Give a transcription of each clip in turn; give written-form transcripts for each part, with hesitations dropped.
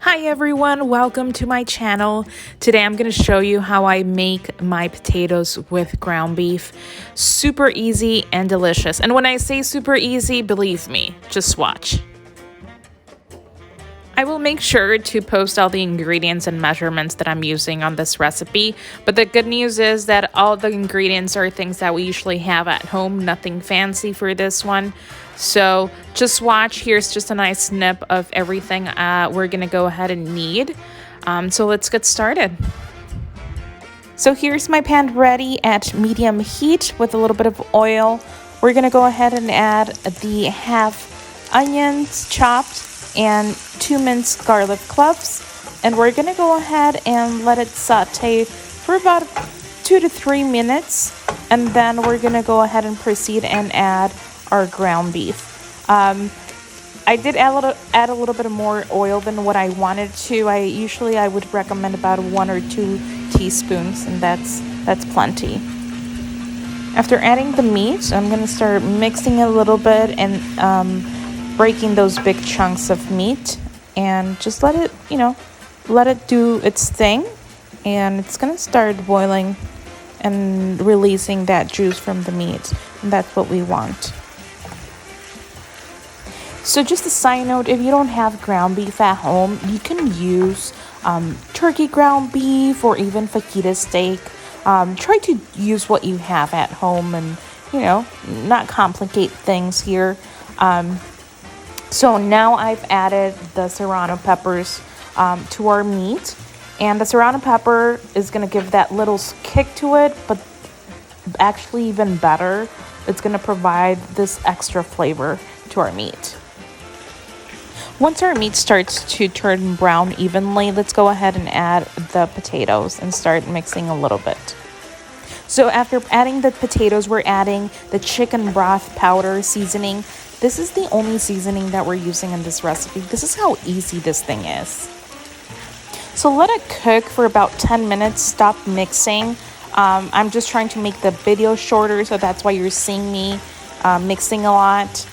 Hi everyone, welcome to my channel. Today I'm going to show you how I make my potatoes with ground beef. Super easy and delicious. And when I say super easy, believe me, just watch. I will make sure to post all the ingredients and measurements that I'm using on this recipe, but the good news is that all the ingredients are things that we usually have at home, nothing fancy for this one. So just watch. Here's just a nice snip of everything we're gonna go ahead and need. So let's get started. So here's my pan ready at medium heat with a little bit of oil. We're gonna go ahead and add the half onions chopped and 2 minced garlic cloves, and we're gonna go ahead and let it saute for about 2 to 3 minutes, and then we're gonna go ahead and proceed and add our ground beef. I did add a little bit more oil than what I wanted to. I would recommend about 1 or 2 teaspoons, and that's plenty. After adding the meat, I'm gonna start mixing a little bit and breaking those big chunks of meat, and just let it do its thing, and it's gonna start boiling and releasing that juice from the meat, and that's what we want. So just a side note, if you don't have ground beef at home, you can use turkey ground beef or even fajita steak. Try to use what you have at home and not complicate things here. So now I've added the serrano peppers to our meat, and the serrano pepper is going to give that little kick to it, but actually even better, it's going to provide this extra flavor to our meat. Once our meat starts to turn brown evenly, let's go ahead and add the potatoes and start mixing a little bit. So after adding the potatoes, we're adding the chicken broth powder seasoning. This is the only seasoning that we're using in this recipe. This is how easy this thing is. So let it cook for about 10 minutes. Stop mixing. I'm just trying to make the video shorter, so that's why you're seeing me mixing a lot.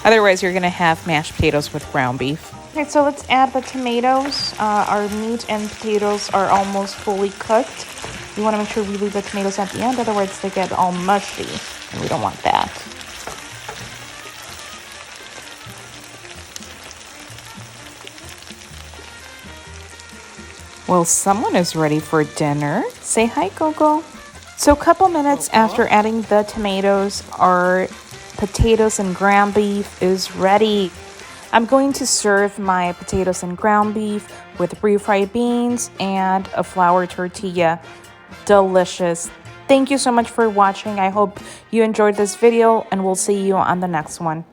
Otherwise, you're going to have mashed potatoes with ground beef. Okay, so let's add the tomatoes. Our meat and potatoes are almost fully cooked. You want to make sure we leave the tomatoes at the end, otherwise they get all mushy, and we don't want that. Well, someone is ready for dinner. Say hi, Coco. So a couple minutes after adding the tomatoes, our potatoes and ground beef is ready. I'm going to serve my potatoes and ground beef with refried beans and a flour tortilla. Delicious. Thank you so much for watching. I hope you enjoyed this video, and we'll see you on the next one.